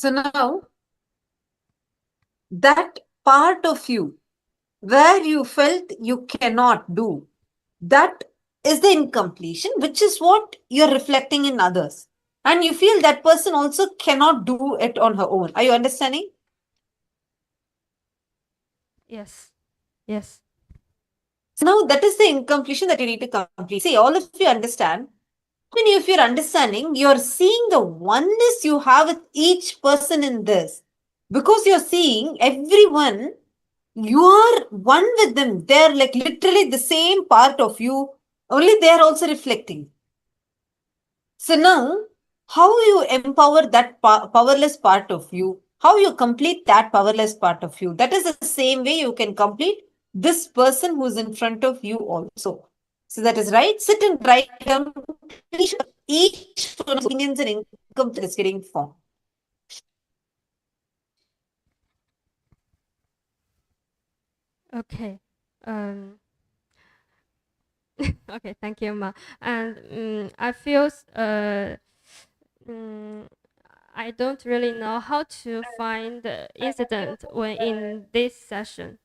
So now, that part of you where you felt you cannot do, that is the incompletion, which is what you're reflecting in others. And you feel that person also cannot do it on her own. Are you understanding? Yes. Yes. So now that is the incompletion that you need to complete. See, all of you understand. When if you're understanding, you're seeing the oneness you have with each person in this. Because you're seeing everyone, you are one with them. They're like literally the same part of you, only they're also reflecting. So now, how you empower that powerless part of you, how you complete that powerless part of you, that is the same way you can complete this person who's in front of you also. So that is right. Sit and write down each one of opinions and income that is getting formed. Okay. Um, okay, thank you, Ma. And I feel mm, I don't really know how to find the incident when in this session,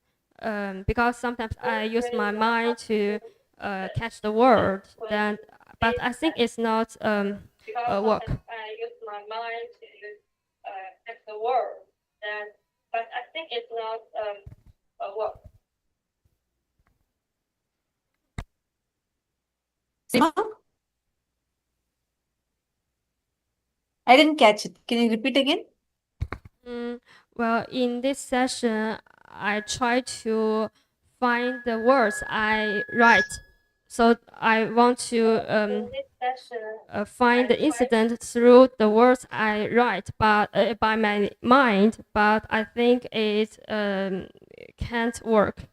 because sometimes I use my mind to catch the word. Then, but I think it's not work. Seema? I didn't catch it. Can you repeat again? Well, in this session, I try to find the words I write. So I want to find the incident through the words I write, but by my mind. But I think it can't work.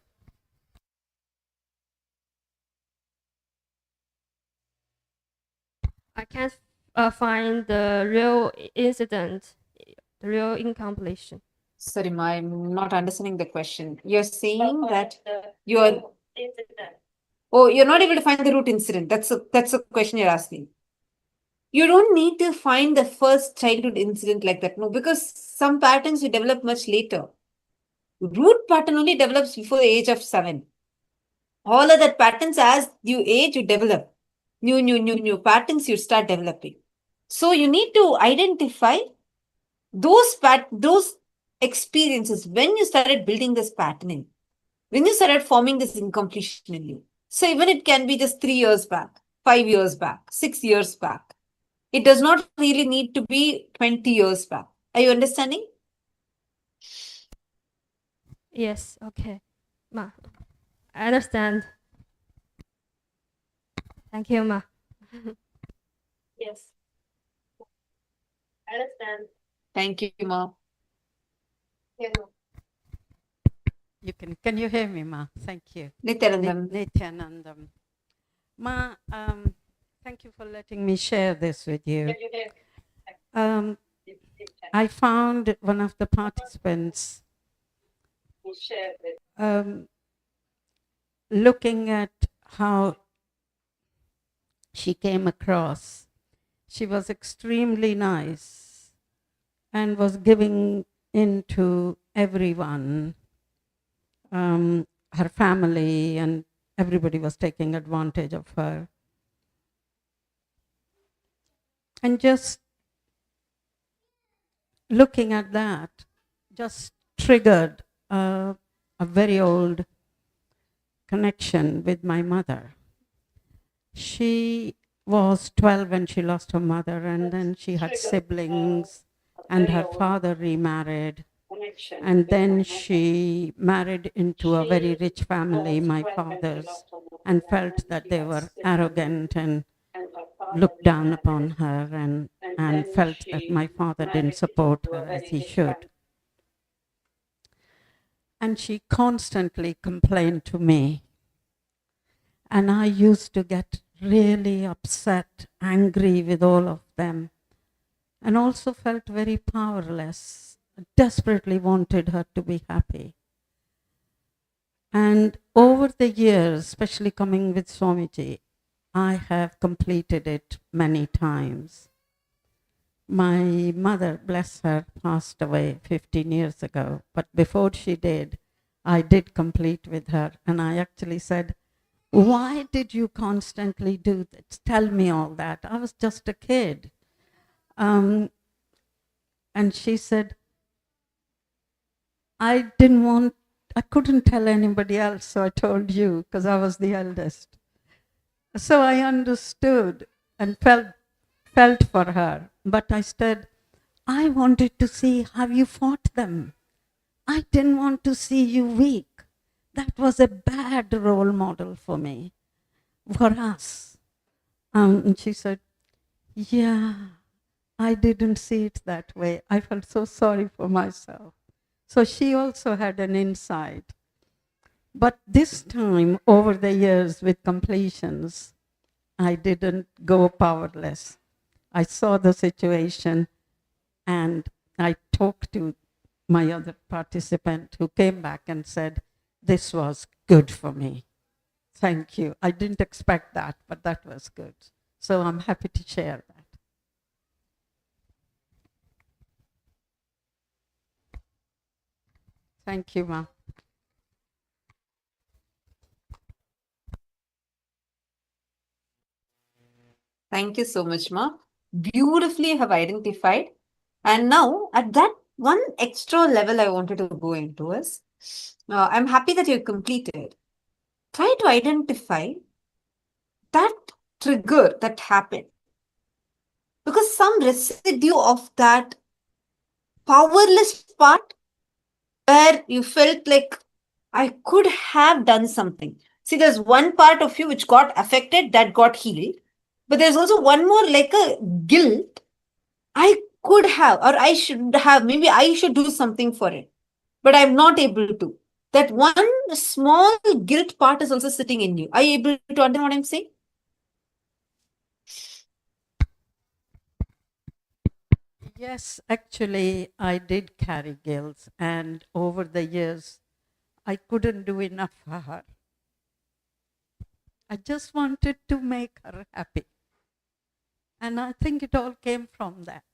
I can't find the real incident, the real incompletion. Sorry, Ma, I'm not understanding the question. You're saying that you're oh, you're not able to find the root incident. That's a question you're asking. You don't need to find the first childhood incident like that, no, because some patterns you develop much later. Root pattern only develops before the age of 7. All other patterns, as you age, you develop new patterns. You start developing. So you need to identify those experiences when you started building this patterning, when you started forming this incompletion in you. So even it can be just 3 years back, 5 years back, 6 years back. It does not really need to be 20 years back. Are you understanding? Yes, okay. Ma, I understand. Thank you, Ma. Thank you, Ma. Can you hear me, Ma? Thank you. Nityanandam. Nityanandam. Ma, thank you for letting me share this with you. I found one of the participants looking at how she came across. She was extremely nice and was giving in to everyone. Her family and everybody was taking advantage of her. And just looking at that just triggered a very old connection with my mother. She was 12 when she lost her mother, and then she had siblings, and her father remarried. And then she married into a very rich family, my father's, and felt that they were arrogant and looked down upon her, and felt that my father didn't support her as he should. And she constantly complained to me. And I used to get really upset, angry with all of them, and also felt very powerless, desperately wanted her to be happy. And over the years, especially coming with Swamiji, I have completed it many times. My mother, bless her, passed away 15 years ago. But before she did, I did complete with her. And I actually said, why did you constantly do this? Tell me all that. I was just a kid. And she said, I couldn't tell anybody else, so I told you because I was the eldest. So I understood and felt for her. But I said, I wanted to see how you fought them. I didn't want to see you weak. That was a bad role model for me, for us. And she said, yeah, I didn't see it that way. I felt so sorry for myself. So she also had an insight. But this time, over the years with completions, I didn't go powerless. I saw the situation and I talked to my other participant who came back and said, this was good for me. Thank you. I didn't expect that, but that was good. So I'm happy to share that. Thank you, Ma. Thank you so much, Ma. Beautifully have identified. And now, at that one extra level I wanted to go into is, I'm happy that you completed. Try to identify that trigger that happened. Because some residue of that powerless part where you felt like I could have done something. See, there's one part of you which got affected, that got healed. But there's also one more like a guilt. I could have, or I should have, maybe I should do something for it, but I'm not able to. That one small guilt part is also sitting in you. Are you able to understand what I'm saying? Yes, actually, I did carry guilt, and over the years, I couldn't do enough for her. I just wanted to make her happy. And I think it all came from that.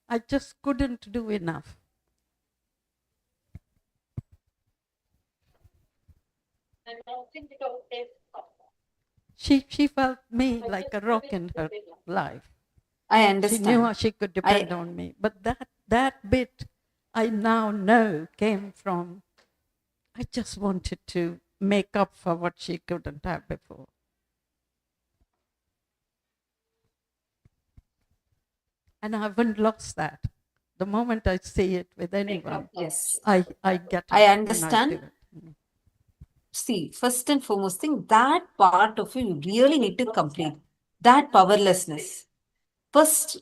I just couldn't do enough. She felt me like a rock in her life. I She knew how understand. she could depend on me. But that bit I now know came from, I just wanted to make up for what she couldn't have before. And I haven't lost that. The moment I see it with anyone, Yes, I get I up and I do understand. it. See, first and foremost thing, that part of you really need to complete. That powerlessness. First,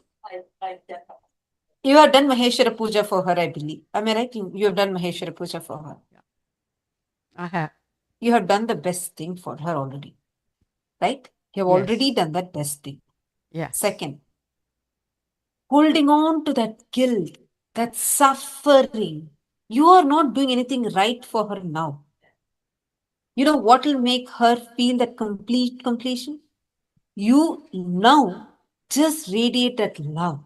you have done Maheshwara Puja for her, I believe. Am I right? You have done Maheshwara Puja for her. I have. You have done the best thing for her already. Right? You have already Yes. done that best thing. Yes. Second, holding on to that guilt, that suffering. You are not doing anything right for her now. You know what will make her feel that complete completion? You now just radiate that love.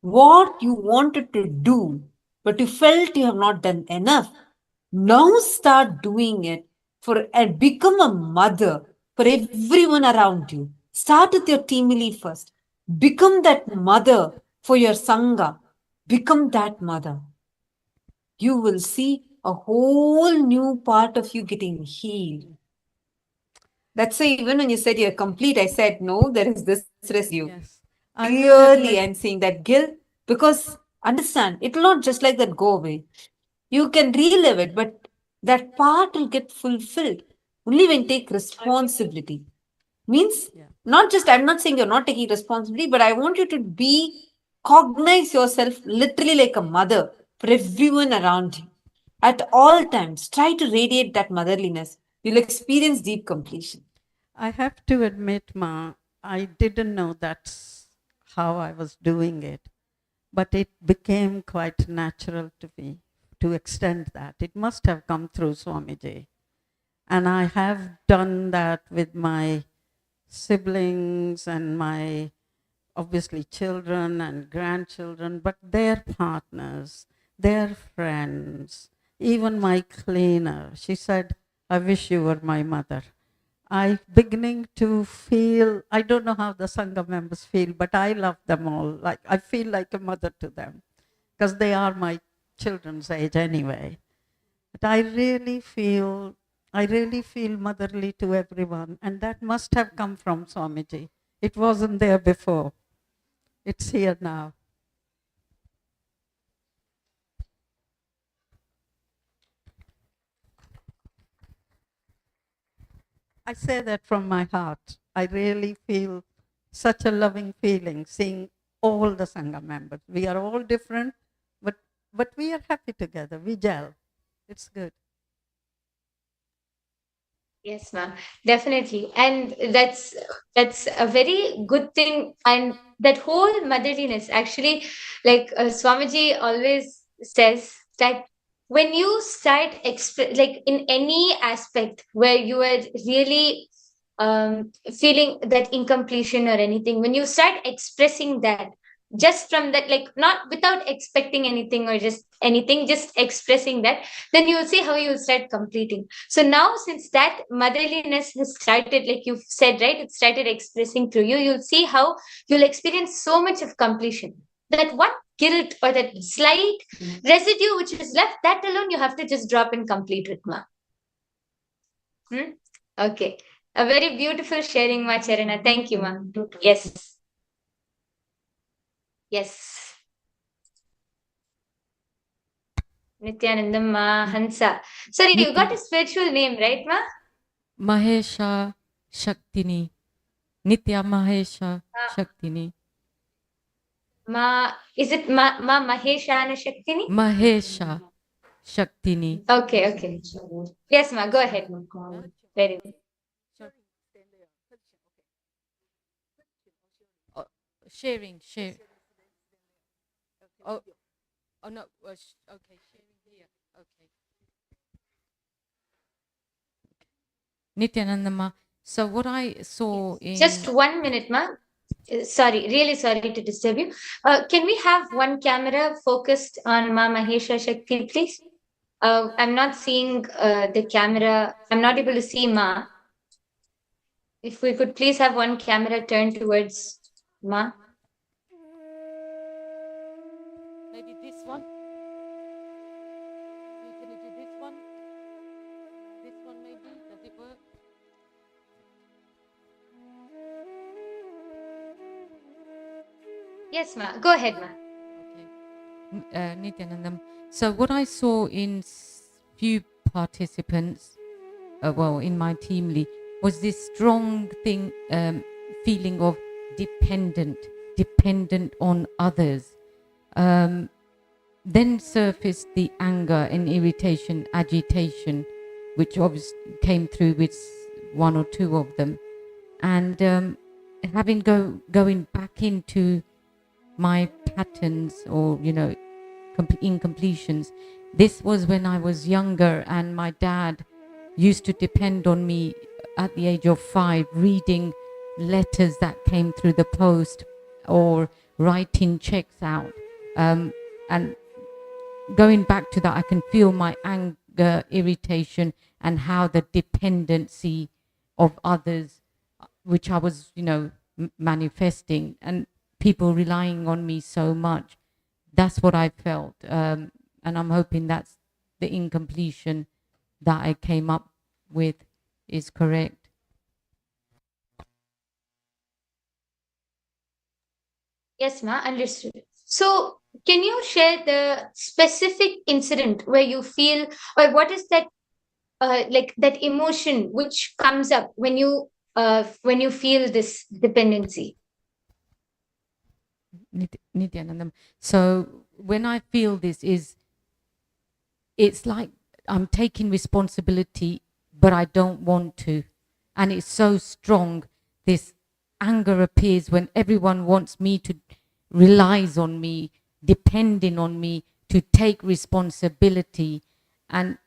What you wanted to do, but you felt you have not done enough. Now start doing it for and become a mother for everyone around you. Start with your teamily first. Become that mother for your sangha. Become that mother. You will see a whole new part of you getting healed. That's why even when you said you're complete, I said, no, there is this residue. Yes. I will Clearly, admit. I'm seeing that guilt because understand, it will not just like that go away. You can relive it, but that part will get fulfilled only when you take responsibility. Means Yeah. not just, I'm not saying you're not taking responsibility, but I want you to be, cognize yourself literally like a mother for everyone around you. At all times, try to radiate that motherliness. You'll experience deep completion. I have to admit, Ma, I didn't know that's how I was doing it, but it became quite natural to me to extend that. It must have come through Swamiji. And I have done that with my siblings and my obviously children and grandchildren, but their partners, their friends, even my cleaner. She said, I wish you were my mother. I beginning to feel, I don't know how the Sangha members feel, but I love them all. Like I feel like a mother to them because they are my children's age anyway. But I really feel motherly to everyone. And that must have come from Swamiji. It wasn't there before. It's here now. I say that from my heart. I really feel such a loving feeling seeing all the Sangha members. We are all different, but we are happy together. We gel. It's good. Yes, ma'am. Definitely. And that's a very good thing. And that whole motherliness, actually, like Swamiji always says that when you start like in any aspect where you are really feeling that incompletion or anything, when you start expressing that, just from that, like not without expecting anything or just anything, just expressing that, then you will see how you will start completing. So now, since that motherliness has started, like you've said, right, it started expressing through you, you'll see how you'll experience so much of completion. That one guilt or that slight residue which is left, that alone you have to just drop and complete it, ma. Okay. A very beautiful sharing, ma Charana. Thank you, ma. Yes. Yes. Nityanandam ma Hansa. Sorry, you got a spiritual name, right, ma? Mahesha Shaktini. Nitya Mahesha Shaktini. Is it Ma Maheshana Shaktini? Mahesha Shaktini. Okay, okay. Yes, ma. Go ahead. Very good. Oh, sharing. Oh, no. Okay, sharing here. Okay. Nityanandama. So what I saw in Just 1 minute, ma. Sorry, really sorry to disturb you. Can we have one camera focused on Ma Mahesha Shakti, please? I'm not seeing the camera. I'm not able to see Ma. If we could please have one camera turned towards Ma. maybe this one. Can you do this one? This one maybe? Does it work? Yes, ma. Go ahead, ma. Okay. Nityanandam. So what I saw in few participants, well, in my team lead, was this strong feeling of dependent on others. Then surfaced the anger and irritation, agitation, which obviously came through with one or two of them. And going back into my patterns or, incompletions. This was when I was younger and my dad used to depend on me at the age of 5, reading letters that came through the post or writing checks out. And going back to that, I can feel my anger, irritation, and how the dependency of others, which I was, manifesting, and people relying on me so much. That's what I felt. And I'm hoping that's the incompletion that I came up with is correct. Yes, ma. Understood. So, can you share the specific incident where you feel, or what is that, like that emotion which comes up when you feel this dependency? Nityanandam. So when I feel this it's like I'm taking responsibility, but I don't want to. And it's so strong. This anger appears when everyone wants me to, relies on me, depending on me to take responsibility. And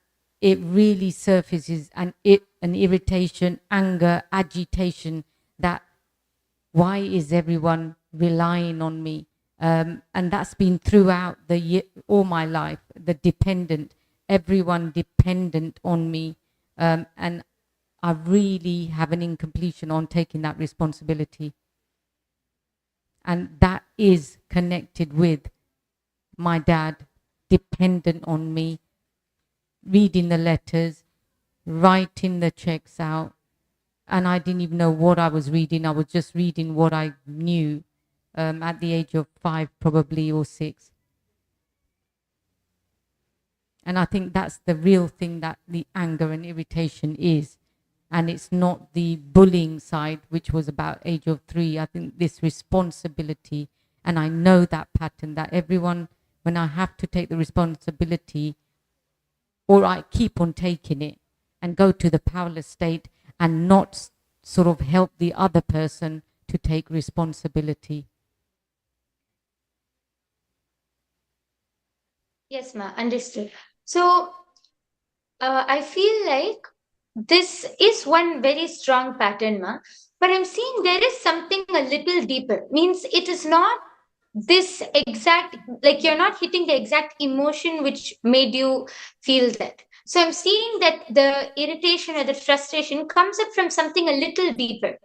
it really surfaces an irritation, anger, agitation that Why is everyone relying on me? And that's been throughout all my life, the dependent, everyone dependent on me. And I really have an incompletion on taking that responsibility. And that is connected with my dad, dependent on me, reading the letters, writing the checks out. And I didn't even know what I was reading. I was just reading what I knew at the age of 5, probably, or 6. And I think that's the real thing that the anger and irritation is. And it's not the bullying side, which was about age of 3. I think this responsibility, and I know that pattern, that everyone, when I have to take the responsibility, or I keep on taking it and go to the powerless state and not sort of help the other person to take responsibility. Yes, ma, understood. So I feel like this is one very strong pattern, ma. But I'm seeing there is something a little deeper. Means it is not this exact, like you're not hitting the exact emotion which made you feel that. So I'm seeing that the irritation or the frustration comes up from something a little deeper.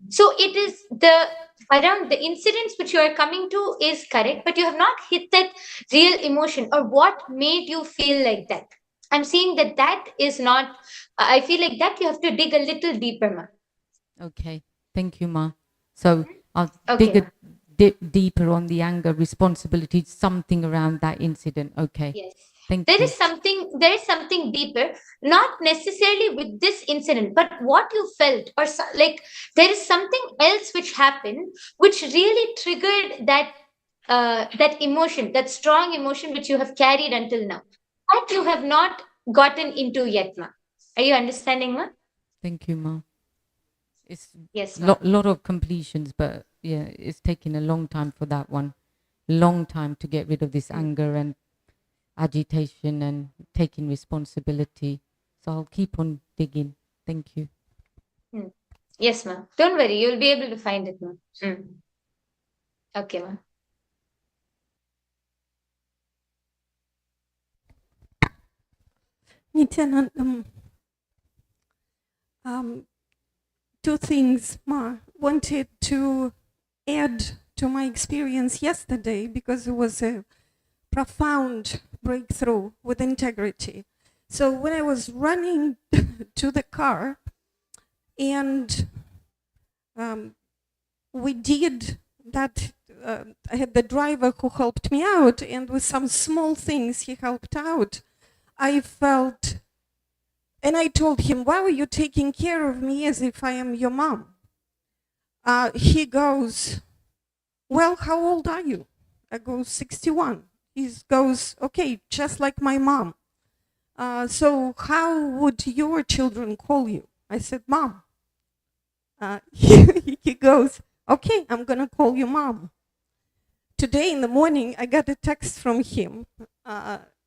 So it is the around the incidents which you are coming to is correct, but you have not hit that real emotion or what made you feel like that. I'm seeing that that is not. I feel like that you have to dig a little deeper, ma. Okay, thank you, Ma. So I'll Okay, dig ma. a dip deeper on the anger, responsibility, something around that incident. Okay, Yes. thank There you. is something deeper, not necessarily with this incident, but what you felt, or like there is something else which happened, which really triggered that that emotion, that strong emotion which you have carried until now, that you have not gotten into yet, ma. Are you understanding, ma? Thank you, Ma. It's Yes, ma. lot of completions, but yeah, it's taking a long time for that one. Long time to get rid of this anger and agitation and taking responsibility. So I'll keep on digging. Thank you. Hmm. Yes, ma. Don't worry, you'll be able to find it, ma. Hmm. Okay, ma. Nityanandam, two things, Ma. Wanted to add to my experience yesterday because it was a profound breakthrough with integrity. So when I was running to the car and we did that, I had the driver who helped me out, and with some small things he helped out, I felt, and I told him, why are you taking care of me as if I am your mom? He goes, well, how old are you? I go, 61. He goes, okay, just like my mom. So how would your children call you? I said, Mom. He goes, okay, I'm going to call you Mom. Today in the morning, I got a text from him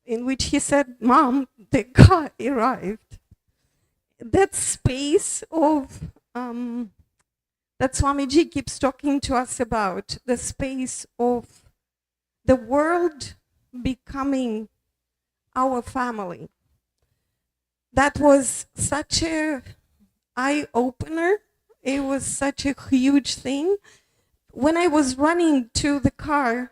in which he said, Mom, the car arrived. That space of, that Swamiji keeps talking to us about, the space of the world becoming our family. That was such a eye-opener. It was such a huge thing. When I was running to the car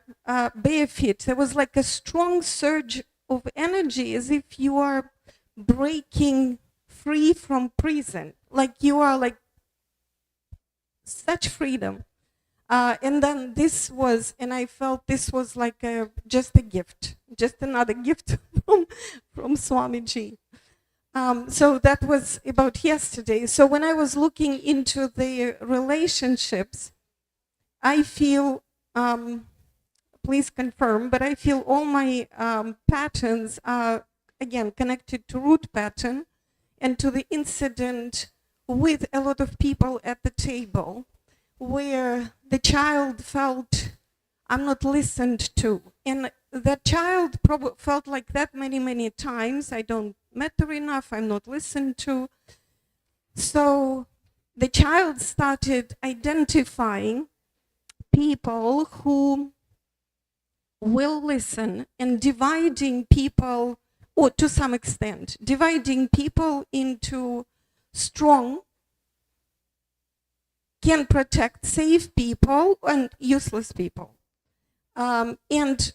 barefoot, there was like a strong surge of energy, as if you are breaking free from prison. Like you are like such freedom. And then this was, and I felt this was like just a gift, just another gift from Swamiji. So that was about yesterday. So when I was looking into the relationships, I feel, please confirm, but I feel all my patterns are, again, connected to root pattern and to the incident with a lot of people at the table where the child felt, I'm not listened to. And that child probably felt like that many, many times. I don't matter enough, I'm not listened to. So the child started identifying people who will listen and dividing people, or to some extent, dividing people into strong, can protect, safe people and useless people. And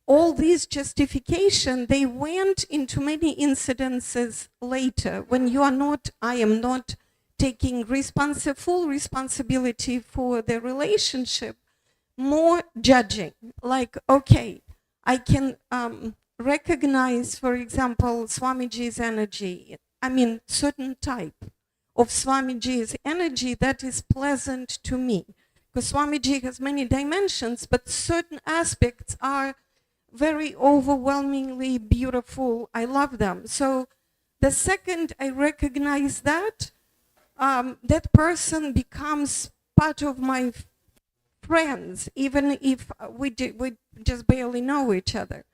all these justification, they went into many incidences later when you are not, I am not taking full responsibility for the relationship, more judging, like, okay, I can recognize, for example, Swamiji's energy. I mean, certain type of Swamiji's energy that is pleasant to me. Because Swamiji has many dimensions, but certain aspects are very overwhelmingly beautiful. I love them. So the second I recognize that, that person becomes part of my friends, even if we just barely know each other.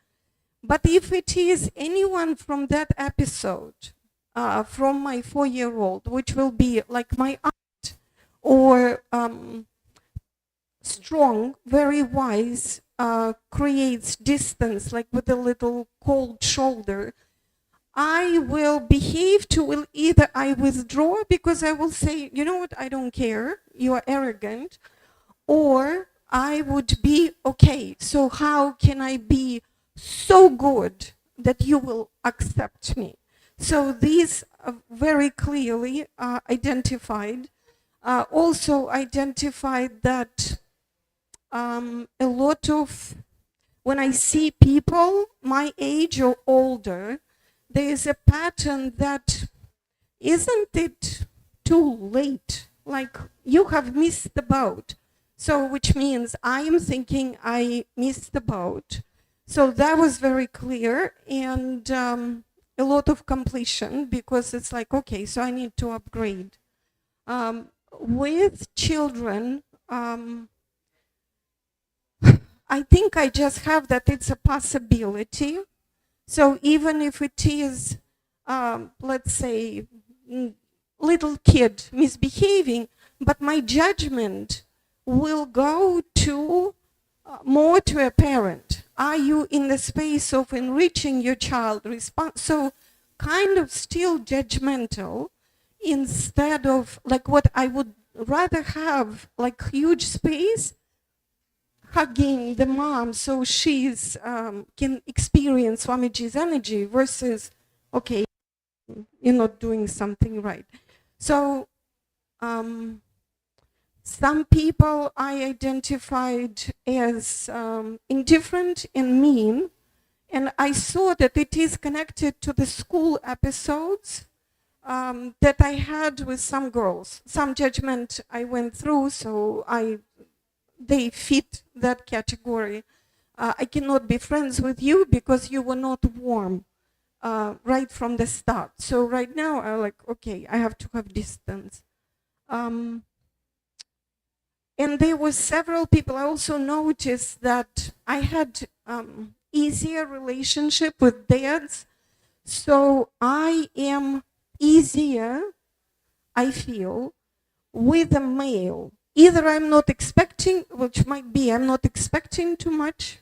But if it is anyone from that episode, from my 4-year-old, which will be like my aunt, or strong, very wise, creates distance, like with a little cold shoulder, I will behave to, either I withdraw because I will say, you know what, I don't care, you are arrogant, or I would be, okay, so how can I be so good that you will accept me? So these are very clearly identified. Also identified that a lot of, when I see people my age or older, there is a pattern that, isn't it too late? Like, you have missed the boat. So, which means I am thinking I missed the boat. So that was very clear, and a lot of completion, because it's like, okay, so I need to upgrade. With children, I think I just have that it's a possibility. So even if it is, let's say, little kid misbehaving, but my judgment will go to more to a parent. Are you in the space of enriching your child? So kind of still judgmental, instead of like what I would rather have, like huge space, hugging the mom so she's can experience Swamiji's energy, versus, okay, you're not doing something right. So some people I identified as indifferent and mean, and I saw that it is connected to the school episodes that I had with some girls. Some judgment I went through, so they fit that category. I cannot be friends with you because you were not warm right from the start. So right now I'm like, okay, I have to have distance. And there were several people. I also noticed that I had easier relationship with dads. So I am easier, I feel, with a male. Either I'm not expecting, which might be I'm not expecting too much